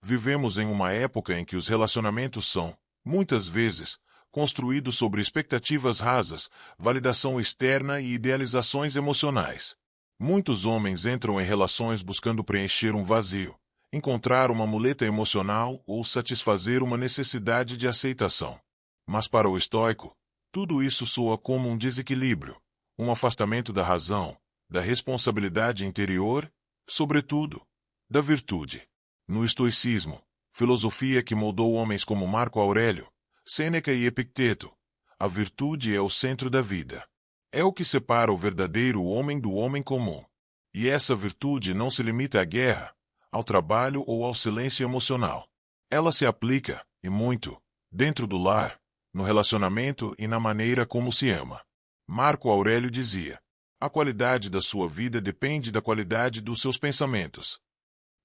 Vivemos em uma época em que os relacionamentos são, muitas vezes, construídos sobre expectativas rasas, validação externa e idealizações emocionais. Muitos homens entram em relações buscando preencher um vazio, encontrar uma muleta emocional ou satisfazer uma necessidade de aceitação. Mas para o estoico, tudo isso soa como um desequilíbrio, um afastamento da razão, da responsabilidade interior, sobretudo, da virtude. No estoicismo, filosofia que moldou homens como Marco Aurélio, Sêneca e Epicteto, a virtude é o centro da vida. É o que separa o verdadeiro homem do homem comum. E essa virtude não se limita à guerra, ao trabalho ou ao silêncio emocional. Ela se aplica, e muito, dentro do lar, no relacionamento e na maneira como se ama. Marco Aurélio dizia: a qualidade da sua vida depende da qualidade dos seus pensamentos.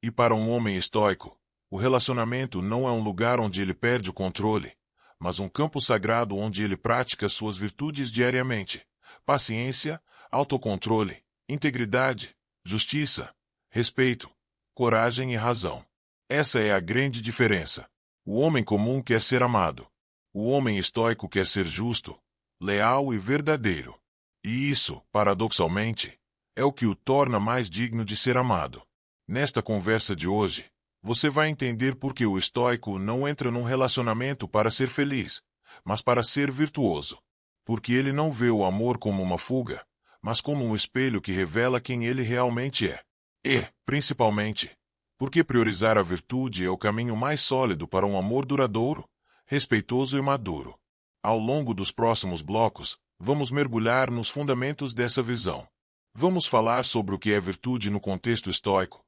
E para um homem estoico, o relacionamento não é um lugar onde ele perde o controle, mas um campo sagrado onde ele pratica suas virtudes diariamente: paciência, autocontrole, integridade, justiça, respeito, coragem e razão. Essa é a grande diferença. O homem comum quer ser amado. O homem estoico quer ser justo, leal e verdadeiro. E isso, paradoxalmente, é o que o torna mais digno de ser amado. Nesta conversa de hoje, você vai entender por que o estoico não entra num relacionamento para ser feliz, mas para ser virtuoso. Porque ele não vê o amor como uma fuga, mas como um espelho que revela quem ele realmente é. E, principalmente, porque priorizar a virtude é o caminho mais sólido para um amor duradouro, respeitoso e maduro. Ao longo dos próximos blocos, vamos mergulhar nos fundamentos dessa visão. Vamos falar sobre o que é virtude no contexto estoico,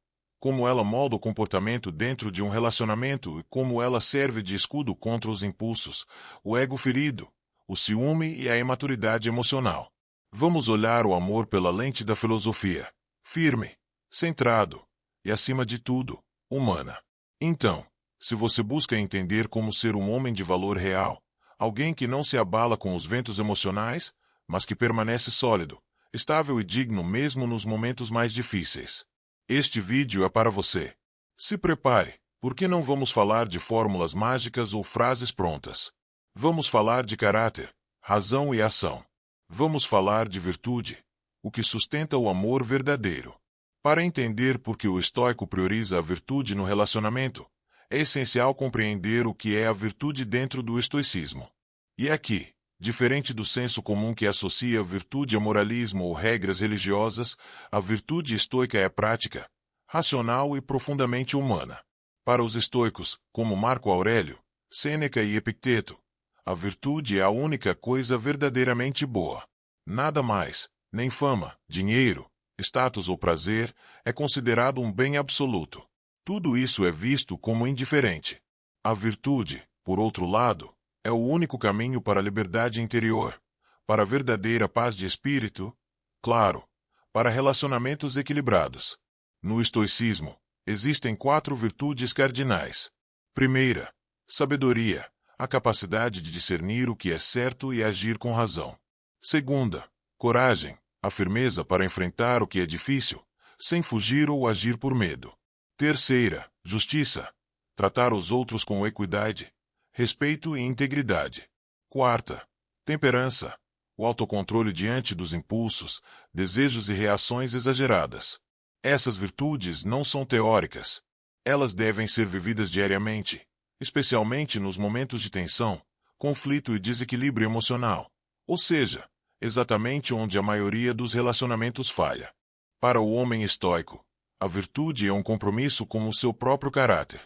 como ela molda o comportamento dentro de um relacionamento e como ela serve de escudo contra os impulsos, o ego ferido, o ciúme e a imaturidade emocional. Vamos olhar o amor pela lente da filosofia, firme, centrado e, acima de tudo, humana. Então, se você busca entender como ser um homem de valor real, alguém que não se abala com os ventos emocionais, mas que permanece sólido, estável e digno mesmo nos momentos mais difíceis, este vídeo é para você. Se prepare, porque não vamos falar de fórmulas mágicas ou frases prontas. Vamos falar de caráter, razão e ação. Vamos falar de virtude, o que sustenta o amor verdadeiro. Para entender por que o estoico prioriza a virtude no relacionamento, é essencial compreender o que é a virtude dentro do estoicismo. E aqui, diferente do senso comum que associa virtude a moralismo ou regras religiosas, a virtude estoica é prática, racional e profundamente humana. Para os estoicos, como Marco Aurélio, Sêneca e Epicteto, a virtude é a única coisa verdadeiramente boa. Nada mais, nem fama, dinheiro, status ou prazer, é considerado um bem absoluto. Tudo isso é visto como indiferente. A virtude, por outro lado, é o único caminho para a liberdade interior, para a verdadeira paz de espírito, claro, para relacionamentos equilibrados. No estoicismo, existem 4 virtudes cardinais. Primeira, sabedoria, a capacidade de discernir o que é certo e agir com razão. Segunda, coragem, a firmeza para enfrentar o que é difícil, sem fugir ou agir por medo. Terceira, justiça, tratar os outros com equidade, respeito e integridade. Quarta, temperança, o autocontrole diante dos impulsos, desejos e reações exageradas. Essas virtudes não são teóricas. Elas devem ser vividas diariamente, especialmente nos momentos de tensão, conflito e desequilíbrio emocional, ou seja, exatamente onde a maioria dos relacionamentos falha. Para o homem estoico, a virtude é um compromisso com o seu próprio caráter.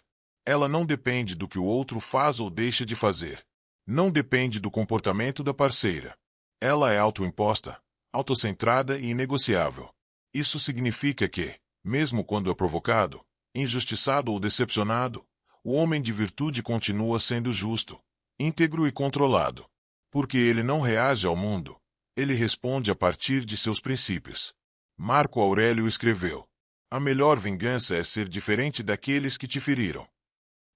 Ela não depende do que o outro faz ou deixa de fazer. Não depende do comportamento da parceira. Ela é autoimposta, autocentrada e inegociável. Isso significa que, mesmo quando é provocado, injustiçado ou decepcionado, o homem de virtude continua sendo justo, íntegro e controlado. Porque ele não reage ao mundo, ele responde a partir de seus princípios. Marco Aurélio escreveu: a melhor vingança é ser diferente daqueles que te feriram.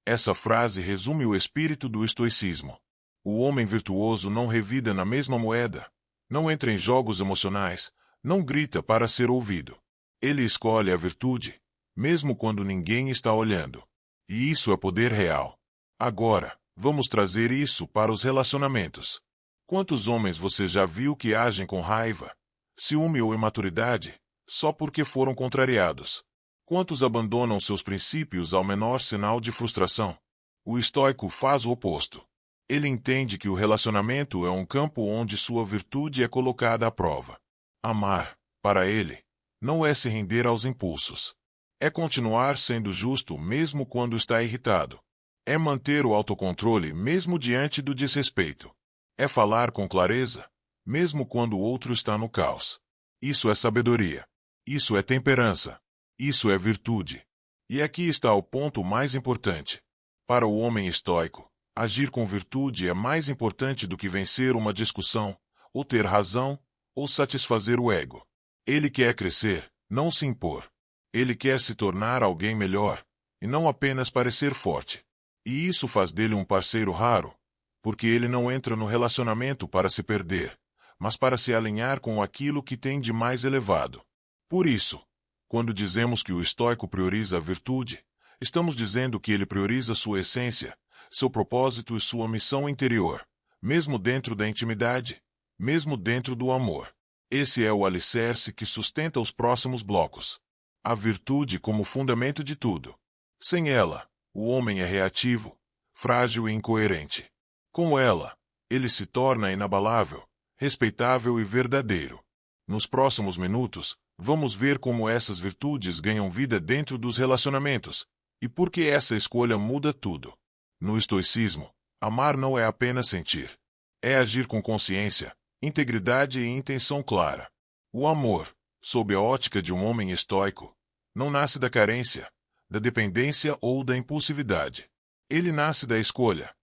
Essa frase resume o espírito do estoicismo. O homem virtuoso não revida na mesma moeda, não entra em jogos emocionais, não grita para ser ouvido. Ele escolhe a virtude, mesmo quando ninguém está olhando. E isso é poder real. Agora, vamos trazer isso para os relacionamentos. Quantos homens você já viu que agem com raiva, ciúme ou imaturidade, só porque foram contrariados? Quantos abandonam seus princípios ao menor sinal de frustração? O estoico faz o oposto. Ele entende que o relacionamento é um campo onde sua virtude é colocada à prova. Amar, para ele, não é se render aos impulsos. É continuar sendo justo mesmo quando está irritado. É manter o autocontrole mesmo diante do desrespeito. É falar com clareza, mesmo quando o outro está no caos. Isso é sabedoria. Isso é temperança. Isso é virtude. E aqui está o ponto mais importante. Para o homem estoico, agir com virtude é mais importante do que vencer uma discussão, ou ter razão, ou satisfazer o ego. Ele quer crescer, não se impor. Ele quer se tornar alguém melhor, e não apenas parecer forte. E isso faz dele um parceiro raro, porque ele não entra no relacionamento para se perder, mas para se alinhar com aquilo que tem de mais elevado. Por isso, quando dizemos que o estoico prioriza a virtude, estamos dizendo que ele prioriza sua essência, seu propósito e sua missão interior, mesmo dentro da intimidade, mesmo dentro do amor. Esse é o alicerce que sustenta os próximos blocos. A virtude como fundamento de tudo. Sem ela, o homem é reativo, frágil e incoerente. Com ela, ele se torna inabalável, respeitável e verdadeiro. Nos próximos minutos, vamos ver como essas virtudes ganham vida dentro dos relacionamentos, e por que essa escolha muda tudo. No estoicismo, amar não é apenas sentir. É agir com consciência, integridade e intenção clara. O amor, sob a ótica de um homem estoico, não nasce da carência, da dependência ou da impulsividade. Ele nasce da escolha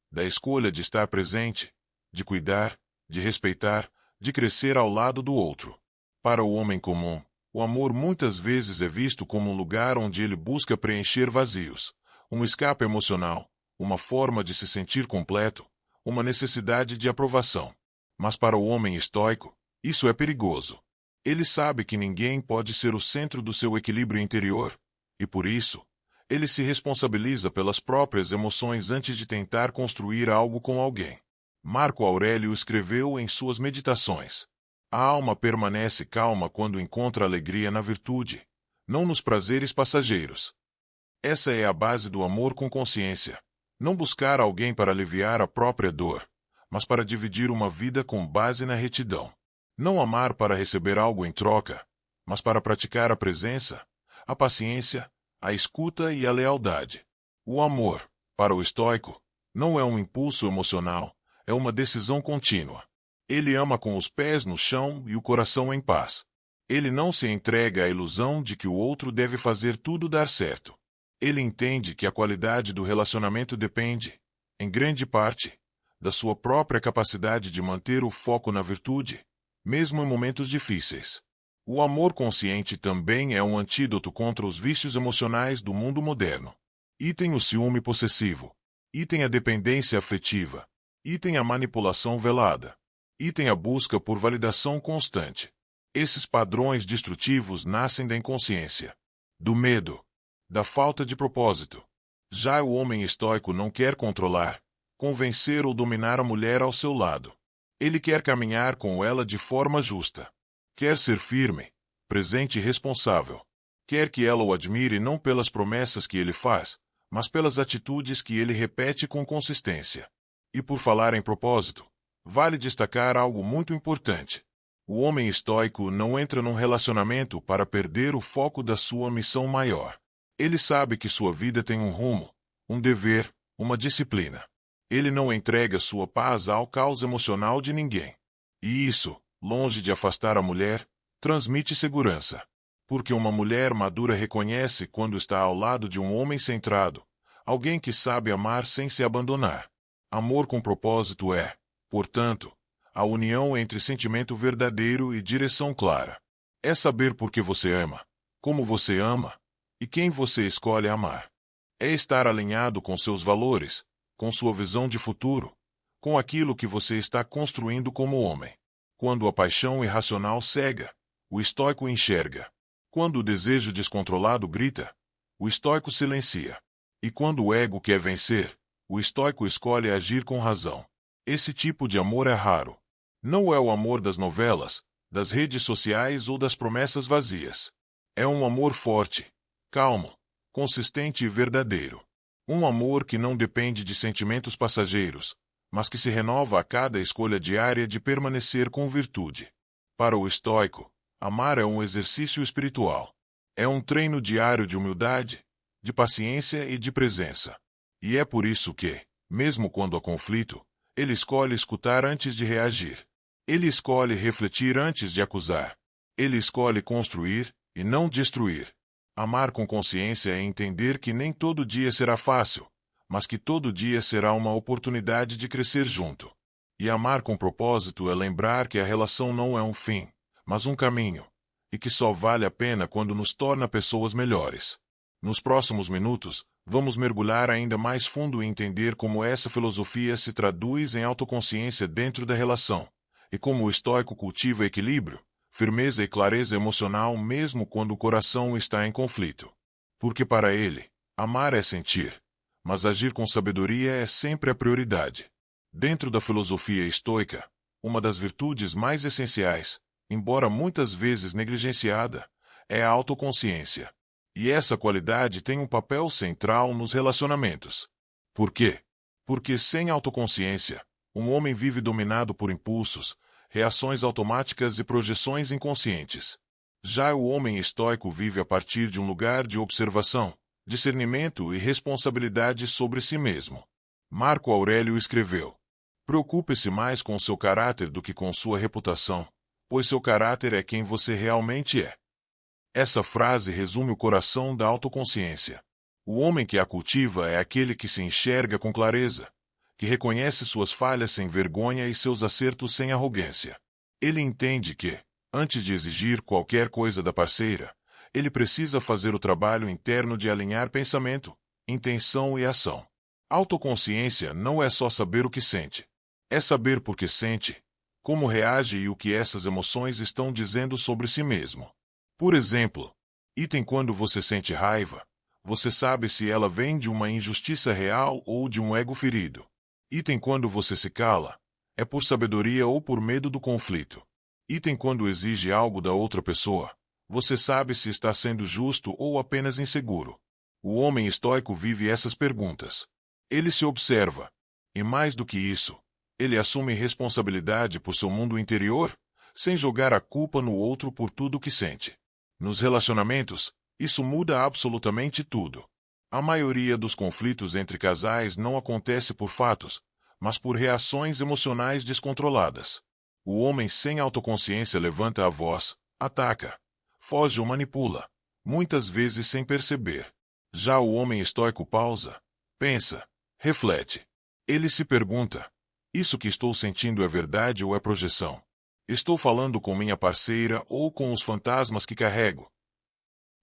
de estar presente, de cuidar, de respeitar, de crescer ao lado do outro. Para o homem comum, o amor muitas vezes é visto como um lugar onde ele busca preencher vazios, um escape emocional, uma forma de se sentir completo, uma necessidade de aprovação. Mas para o homem estoico, isso é perigoso. Ele sabe que ninguém pode ser o centro do seu equilíbrio interior, e por isso, ele se responsabiliza pelas próprias emoções antes de tentar construir algo com alguém. Marco Aurélio escreveu em suas Meditações: a alma permanece calma quando encontra alegria na virtude, não nos prazeres passageiros. Essa é a base do amor com consciência. Não buscar alguém para aliviar a própria dor, mas para dividir uma vida com base na retidão. Não amar para receber algo em troca, mas para praticar a presença, a paciência, a escuta e a lealdade. O amor, para o estoico, não é um impulso emocional, é uma decisão contínua. Ele ama com os pés no chão e o coração em paz. Ele não se entrega à ilusão de que o outro deve fazer tudo dar certo. Ele entende que a qualidade do relacionamento depende, em grande parte, da sua própria capacidade de manter o foco na virtude, mesmo em momentos difíceis. O amor consciente também é um antídoto contra os vícios emocionais do mundo moderno. Item o ciúme possessivo. Item a dependência afetiva. Item a manipulação velada. Item a busca por validação constante. Esses padrões destrutivos nascem da inconsciência, do medo, da falta de propósito. Já o homem estoico não quer controlar, convencer ou dominar a mulher ao seu lado. Ele quer caminhar com ela de forma justa. Quer ser firme, presente e responsável. Quer que ela o admire não pelas promessas que ele faz, mas pelas atitudes que ele repete com consistência. E por falar em propósito, vale destacar algo muito importante. O homem estoico não entra num relacionamento para perder o foco da sua missão maior. Ele sabe que sua vida tem um rumo, um dever, uma disciplina. Ele não entrega sua paz ao caos emocional de ninguém. E isso, longe de afastar a mulher, transmite segurança. Porque uma mulher madura reconhece quando está ao lado de um homem centrado, alguém que sabe amar sem se abandonar. Amor com propósito é, portanto, a união entre sentimento verdadeiro e direção clara. É saber por que você ama, como você ama, e quem você escolhe amar. É estar alinhado com seus valores, com sua visão de futuro, com aquilo que você está construindo como homem. Quando a paixão irracional cega, o estoico enxerga. Quando o desejo descontrolado grita, o estoico silencia. E quando o ego quer vencer, o estoico escolhe agir com razão. Esse tipo de amor é raro. Não é o amor das novelas, das redes sociais ou das promessas vazias. É um amor forte, calmo, consistente e verdadeiro. Um amor que não depende de sentimentos passageiros, mas que se renova a cada escolha diária de permanecer com virtude. Para o estoico, amar é um exercício espiritual. É um treino diário de humildade, de paciência e de presença. E é por isso que, mesmo quando há conflito, ele escolhe escutar antes de reagir. Ele escolhe refletir antes de acusar. Ele escolhe construir e não destruir. Amar com consciência é entender que nem todo dia será fácil, mas que todo dia será uma oportunidade de crescer junto. E amar com propósito é lembrar que a relação não é um fim, mas um caminho, e que só vale a pena quando nos torna pessoas melhores. Nos próximos minutos, vamos mergulhar ainda mais fundo e entender como essa filosofia se traduz em autoconsciência dentro da relação, e como o estoico cultiva equilíbrio, firmeza e clareza emocional mesmo quando o coração está em conflito. Porque para ele, amar é sentir, mas agir com sabedoria é sempre a prioridade. Dentro da filosofia estoica, uma das virtudes mais essenciais, embora muitas vezes negligenciada, é a autoconsciência. E essa qualidade tem um papel central nos relacionamentos. Por quê? Porque sem autoconsciência, um homem vive dominado por impulsos, reações automáticas e projeções inconscientes. Já o homem estoico vive a partir de um lugar de observação, discernimento e responsabilidade sobre si mesmo. Marco Aurélio escreveu: "Preocupe-se mais com seu caráter do que com sua reputação, pois seu caráter é quem você realmente é." Essa frase resume o coração da autoconsciência. O homem que a cultiva é aquele que se enxerga com clareza, que reconhece suas falhas sem vergonha e seus acertos sem arrogância. Ele entende que, antes de exigir qualquer coisa da parceira, ele precisa fazer o trabalho interno de alinhar pensamento, intenção e ação. Autoconsciência não é só saber o que sente. É saber por que sente, como reage e o que essas emoções estão dizendo sobre si mesmo. Por exemplo, quando você sente raiva, você sabe se ela vem de uma injustiça real ou de um ego ferido. Quando você se cala, é por sabedoria ou por medo do conflito. Quando exige algo da outra pessoa, você sabe se está sendo justo ou apenas inseguro. O homem estoico vive essas perguntas. Ele se observa. E mais do que isso, ele assume responsabilidade por seu mundo interior, sem jogar a culpa no outro por tudo o que sente. Nos relacionamentos, isso muda absolutamente tudo. A maioria dos conflitos entre casais não acontece por fatos, mas por reações emocionais descontroladas. O homem sem autoconsciência levanta a voz, ataca, foge ou manipula, muitas vezes sem perceber. Já o homem estoico pausa, pensa, reflete. Ele se pergunta: isso que estou sentindo é verdade ou é projeção? Estou falando com minha parceira ou com os fantasmas que carrego?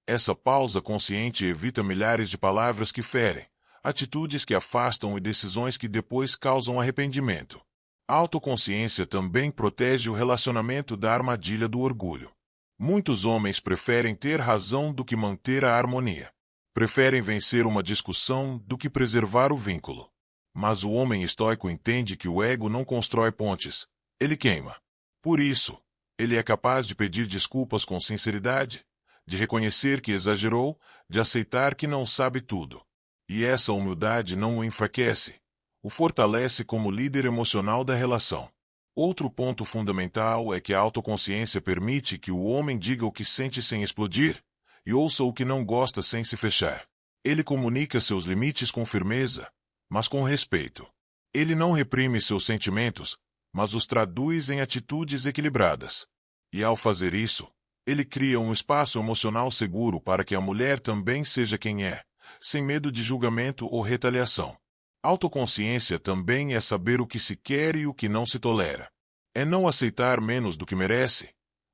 Essa pausa consciente evita milhares de palavras que ferem, atitudes que afastam e decisões que depois causam arrependimento. A autoconsciência também protege o relacionamento da armadilha do orgulho. Muitos homens preferem ter razão do que manter a harmonia. Preferem vencer uma discussão do que preservar o vínculo. Mas o homem estoico entende que o ego não constrói pontes, ele queima. Por isso, ele é capaz de pedir desculpas com sinceridade, de reconhecer que exagerou, de aceitar que não sabe tudo. E essa humildade não o enfraquece, o fortalece como líder emocional da relação. Outro ponto fundamental é que a autoconsciência permite que o homem diga o que sente sem explodir, e ouça o que não gosta sem se fechar. Ele comunica seus limites com firmeza, mas com respeito. Ele não reprime seus sentimentos, mas os traduz em atitudes equilibradas. E ao fazer isso, ele cria um espaço emocional seguro para que a mulher também seja quem é, sem medo de julgamento ou retaliação. Autoconsciência também é saber o que se quer e o que não se tolera. É não aceitar menos do que merece,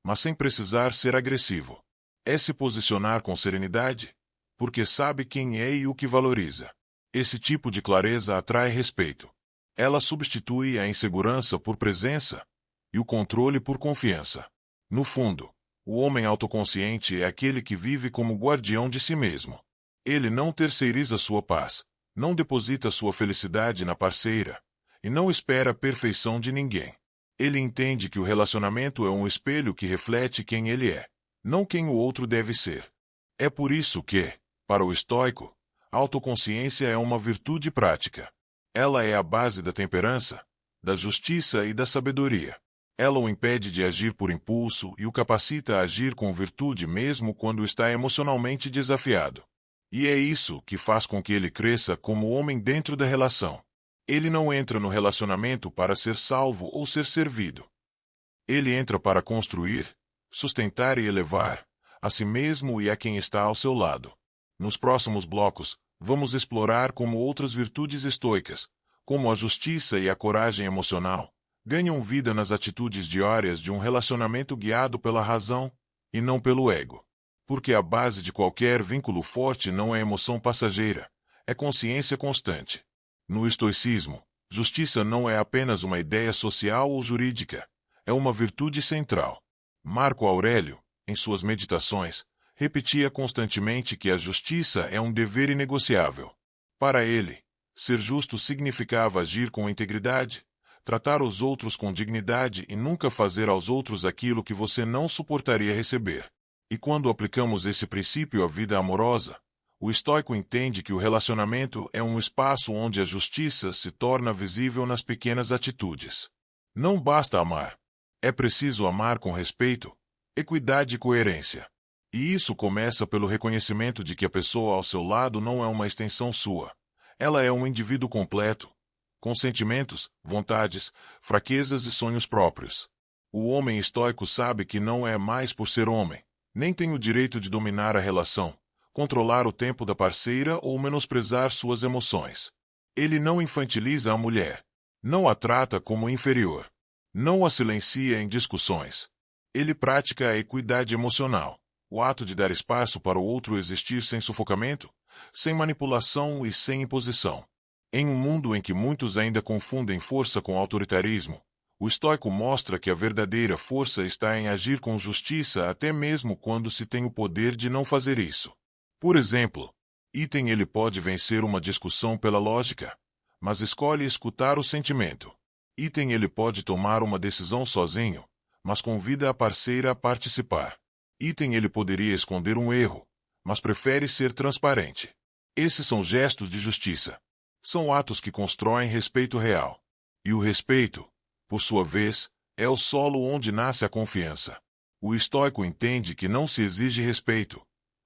mas sem precisar ser agressivo. É se posicionar com serenidade, porque sabe quem é e o que valoriza. Esse tipo de clareza atrai respeito. Ela substitui a insegurança por presença e o controle por confiança. No fundo, o homem autoconsciente é aquele que vive como guardião de si mesmo. Ele não terceiriza sua paz, não deposita sua felicidade na parceira, e não espera a perfeição de ninguém. Ele entende que o relacionamento é um espelho que reflete quem ele é, não quem o outro deve ser. É por isso que, para o estoico, a autoconsciência é uma virtude prática. Ela é a base da temperança, da justiça e da sabedoria. Ela o impede de agir por impulso e o capacita a agir com virtude mesmo quando está emocionalmente desafiado. E é isso que faz com que ele cresça como homem dentro da relação. Ele não entra no relacionamento para ser salvo ou ser servido. Ele entra para construir, sustentar e elevar a si mesmo e a quem está ao seu lado. Nos próximos blocos, vamos explorar como outras virtudes estoicas, como a justiça e a coragem emocional, ganham vida nas atitudes diárias de um relacionamento guiado pela razão e não pelo ego. Porque a base de qualquer vínculo forte não é emoção passageira, é consciência constante. No estoicismo, justiça não é apenas uma ideia social ou jurídica, é uma virtude central. Marco Aurélio, em suas meditações, repetia constantemente que a justiça é um dever inegociável. Para ele, ser justo significava agir com integridade, tratar os outros com dignidade e nunca fazer aos outros aquilo que você não suportaria receber. E quando aplicamos esse princípio à vida amorosa, o estoico entende que o relacionamento é um espaço onde a justiça se torna visível nas pequenas atitudes. Não basta amar. É preciso amar com respeito, equidade e coerência. E isso começa pelo reconhecimento de que a pessoa ao seu lado não é uma extensão sua. Ela é um indivíduo completo, com sentimentos, vontades, fraquezas e sonhos próprios. O homem estoico sabe que não é mais por ser homem, nem tem o direito de dominar a relação, controlar o tempo da parceira ou menosprezar suas emoções. Ele não infantiliza a mulher, não a trata como inferior, não a silencia em discussões. Ele pratica a equidade emocional, o ato de dar espaço para o outro existir sem sufocamento, sem manipulação e sem imposição. Em um mundo em que muitos ainda confundem força com autoritarismo, o estoico mostra que a verdadeira força está em agir com justiça até mesmo quando se tem o poder de não fazer isso. Por exemplo, ele pode vencer uma discussão pela lógica, mas escolhe escutar o sentimento. Ele pode tomar uma decisão sozinho, mas convida a parceira a participar. Ele poderia esconder um erro, mas prefere ser transparente. Esses são gestos de justiça. São atos que constroem respeito real. E o respeito, por sua vez, é o solo onde nasce a confiança. O estoico entende que não se exige respeito,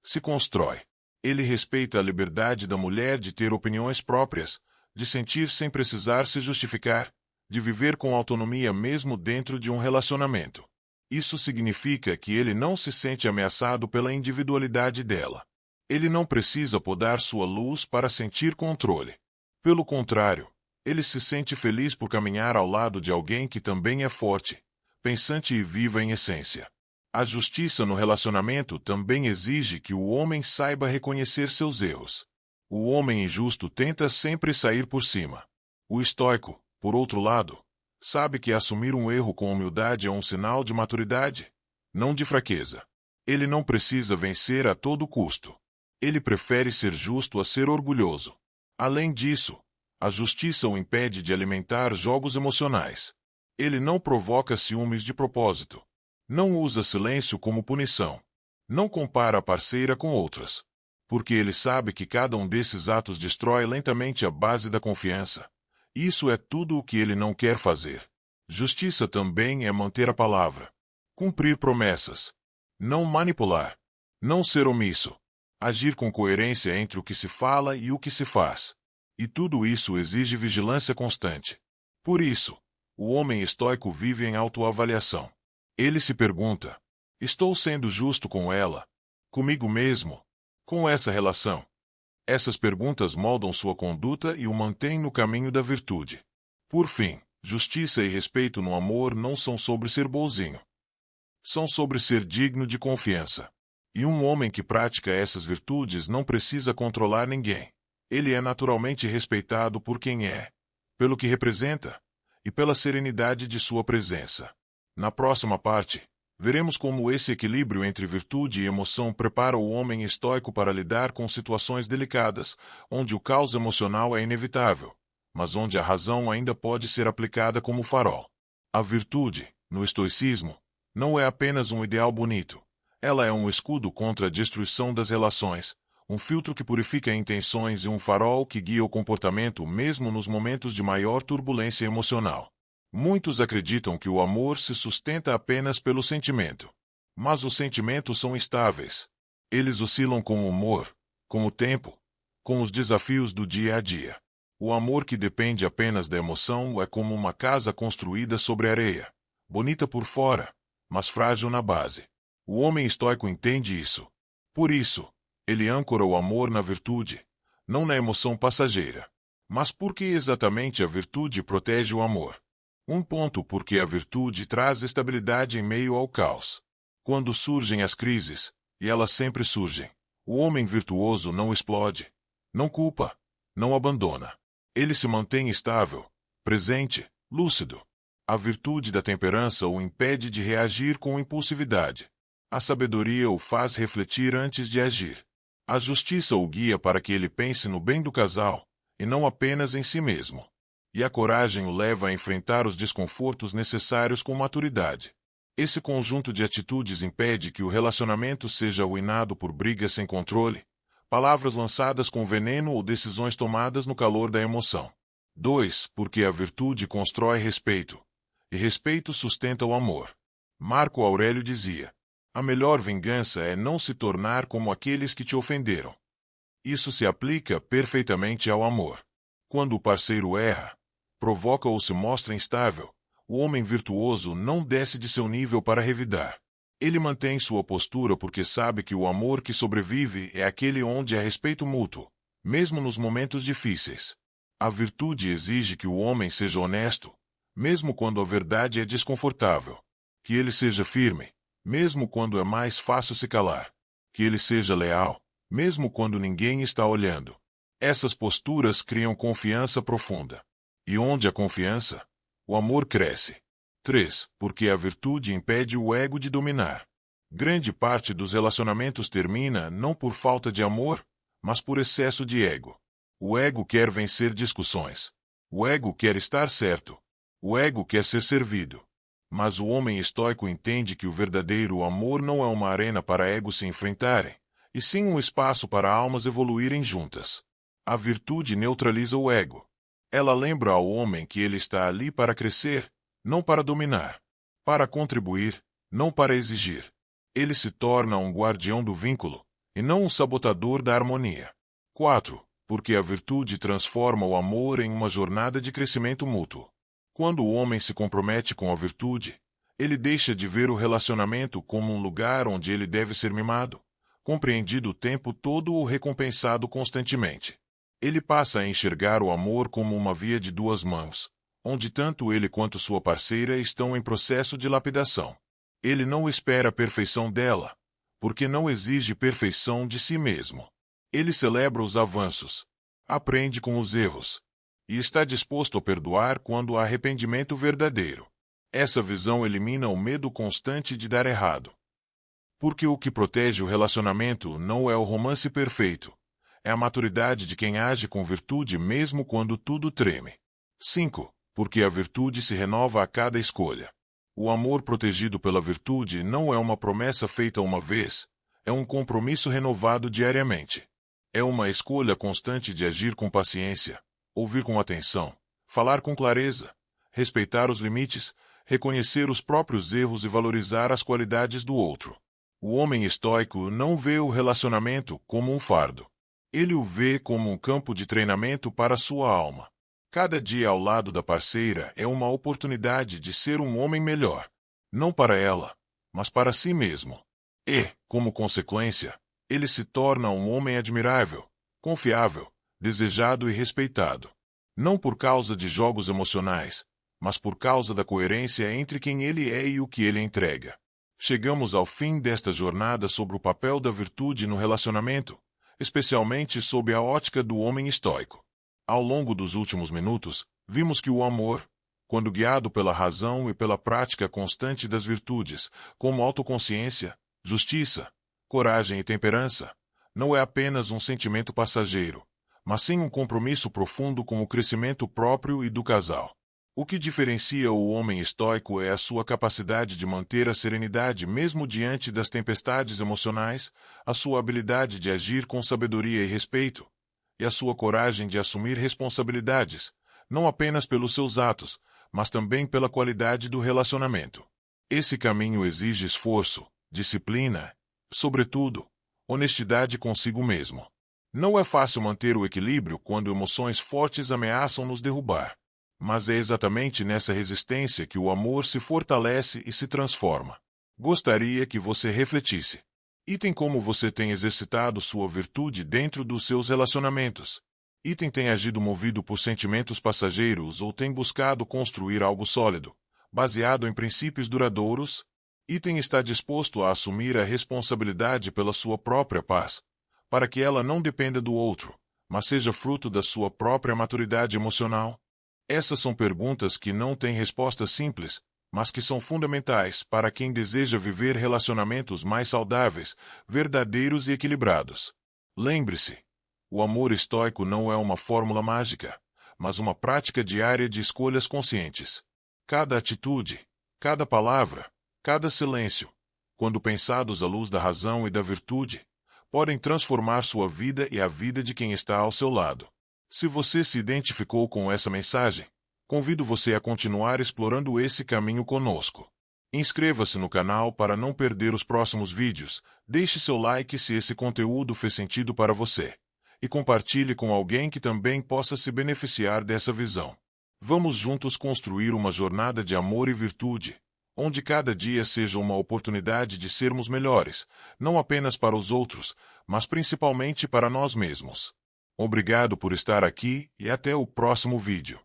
se constrói. Ele respeita a liberdade da mulher de ter opiniões próprias, de sentir sem precisar se justificar, de viver com autonomia mesmo dentro de um relacionamento. Isso significa que ele não se sente ameaçado pela individualidade dela. Ele não precisa podar sua luz para sentir controle. Pelo contrário, ele se sente feliz por caminhar ao lado de alguém que também é forte, pensante e viva em essência. A justiça no relacionamento também exige que o homem saiba reconhecer seus erros. O homem injusto tenta sempre sair por cima. O estoico, por outro lado, sabe que assumir um erro com humildade é um sinal de maturidade, não de fraqueza. Ele não precisa vencer a todo custo. Ele prefere ser justo a ser orgulhoso. Além disso, a justiça o impede de alimentar jogos emocionais. Ele não provoca ciúmes de propósito. Não usa silêncio como punição. Não compara a parceira com outras. Porque ele sabe que cada um desses atos destrói lentamente a base da confiança. Isso é tudo o que ele não quer fazer. Justiça também é manter a palavra. Cumprir promessas. Não manipular. Não ser omisso. Agir com coerência entre o que se fala e o que se faz. E tudo isso exige vigilância constante. Por isso, o homem estoico vive em autoavaliação. Ele se pergunta: estou sendo justo com ela? Comigo mesmo? Com essa relação? Essas perguntas moldam sua conduta e o mantêm no caminho da virtude. Por fim, justiça e respeito no amor não são sobre ser bonzinho. São sobre ser digno de confiança. E um homem que pratica essas virtudes não precisa controlar ninguém. Ele é naturalmente respeitado por quem é, pelo que representa, e pela serenidade de sua presença. Na próxima parte, Veremos como esse equilíbrio entre virtude e emoção prepara o homem estoico para lidar com situações delicadas, onde o caos emocional é inevitável, mas onde a razão ainda pode ser aplicada como farol. A virtude, no estoicismo, não é apenas um ideal bonito. Ela é um escudo contra a destruição das relações, um filtro que purifica intenções e um farol que guia o comportamento mesmo nos momentos de maior turbulência emocional. Muitos acreditam que o amor se sustenta apenas pelo sentimento. Mas os sentimentos são instáveis. Eles oscilam com o humor, com o tempo, com os desafios do dia a dia. O amor que depende apenas da emoção é como uma casa construída sobre areia, bonita por fora, mas frágil na base. O homem estoico entende isso. Por isso, ele âncora o amor na virtude, não na emoção passageira. Mas por que exatamente a virtude protege o amor? Um ponto porque a virtude traz estabilidade em meio ao caos. Quando surgem as crises, e elas sempre surgem, o homem virtuoso não explode, não culpa, não abandona. Ele se mantém estável, presente, lúcido. A virtude da temperança o impede de reagir com impulsividade. A sabedoria o faz refletir antes de agir. A justiça o guia para que ele pense no bem do casal, e não apenas em si mesmo. E a coragem o leva a enfrentar os desconfortos necessários com maturidade. Esse conjunto de atitudes impede que o relacionamento seja arruinado por brigas sem controle, palavras lançadas com veneno ou decisões tomadas no calor da emoção. 2. Porque a virtude constrói respeito, e respeito sustenta o amor. Marco Aurélio dizia: a melhor vingança é não se tornar como aqueles que te ofenderam. Isso se aplica perfeitamente ao amor. Quando o parceiro erra, provoca ou se mostra instável, o homem virtuoso não desce de seu nível para revidar. Ele mantém sua postura porque sabe que o amor que sobrevive é aquele onde há respeito mútuo, mesmo nos momentos difíceis. A virtude exige que o homem seja honesto, mesmo quando a verdade é desconfortável. Que ele seja firme, mesmo quando é mais fácil se calar. Que ele seja leal, mesmo quando ninguém está olhando. Essas posturas criam confiança profunda. E onde há confiança, o amor cresce. 3. Porque a virtude impede o ego de dominar. Grande parte dos relacionamentos termina não por falta de amor, mas por excesso de ego. O ego quer vencer discussões. O ego quer estar certo. O ego quer ser servido. Mas o homem estoico entende que o verdadeiro amor não é uma arena para egos se enfrentarem, e sim um espaço para almas evoluírem juntas. A virtude neutraliza o ego. Ela lembra ao homem que ele está ali para crescer, não para dominar. Para contribuir, não para exigir. Ele se torna um guardião do vínculo, e não um sabotador da harmonia. 4. Porque a virtude transforma o amor em uma jornada de crescimento mútuo. Quando o homem se compromete com a virtude, ele deixa de ver o relacionamento como um lugar onde ele deve ser mimado, compreendido o tempo todo ou recompensado constantemente. Ele passa a enxergar o amor como uma via de duas mãos, onde tanto ele quanto sua parceira estão em processo de lapidação. Ele não espera a perfeição dela, porque não exige perfeição de si mesmo. Ele celebra os avanços, aprende com os erros, e está disposto a perdoar quando há arrependimento verdadeiro. Essa visão elimina o medo constante de dar errado. Porque o que protege o relacionamento não é o romance perfeito, é a maturidade de quem age com virtude mesmo quando tudo treme. 5. Porque a virtude se renova a cada escolha. O amor protegido pela virtude não é uma promessa feita uma vez, é um compromisso renovado diariamente. É uma escolha constante de agir com paciência, ouvir com atenção, falar com clareza, respeitar os limites, reconhecer os próprios erros e valorizar as qualidades do outro. O homem estoico não vê o relacionamento como um fardo. Ele o vê como um campo de treinamento para sua alma. Cada dia ao lado da parceira é uma oportunidade de ser um homem melhor. Não para ela, mas para si mesmo. E, como consequência, ele se torna um homem admirável, confiável, desejado e respeitado. Não por causa de jogos emocionais, mas por causa da coerência entre quem ele é e o que ele entrega. Chegamos ao fim desta jornada sobre o papel da virtude no relacionamento, especialmente sob a ótica do homem estoico. Ao longo dos últimos minutos, vimos que o amor, quando guiado pela razão e pela prática constante das virtudes, como autoconsciência, justiça, coragem e temperança, não é apenas um sentimento passageiro, mas sim um compromisso profundo com o crescimento próprio e do casal. O que diferencia o homem estoico é a sua capacidade de manter a serenidade mesmo diante das tempestades emocionais, a sua habilidade de agir com sabedoria e respeito, e a sua coragem de assumir responsabilidades, não apenas pelos seus atos, mas também pela qualidade do relacionamento. Esse caminho exige esforço, disciplina, sobretudo, honestidade consigo mesmo. Não é fácil manter o equilíbrio quando emoções fortes ameaçam nos derrubar. Mas é exatamente nessa resistência que o amor se fortalece e se transforma. Gostaria que você refletisse. Item como você tem exercitado sua virtude dentro dos seus relacionamentos. Item tem agido movido por sentimentos passageiros ou tem buscado construir algo sólido, baseado em princípios duradouros. Item está disposto a assumir a responsabilidade pela sua própria paz, para que ela não dependa do outro, mas seja fruto da sua própria maturidade emocional. Essas são perguntas que não têm respostas simples, mas que são fundamentais para quem deseja viver relacionamentos mais saudáveis, verdadeiros e equilibrados. Lembre-se, o amor estoico não é uma fórmula mágica, mas uma prática diária de escolhas conscientes. Cada atitude, cada palavra, cada silêncio, quando pensados à luz da razão e da virtude, podem transformar sua vida e a vida de quem está ao seu lado. Se você se identificou com essa mensagem, convido você a continuar explorando esse caminho conosco. Inscreva-se no canal para não perder os próximos vídeos, deixe seu like se esse conteúdo fez sentido para você, e compartilhe com alguém que também possa se beneficiar dessa visão. Vamos juntos construir uma jornada de amor e virtude, onde cada dia seja uma oportunidade de sermos melhores, não apenas para os outros, mas principalmente para nós mesmos. Obrigado por estar aqui e até o próximo vídeo.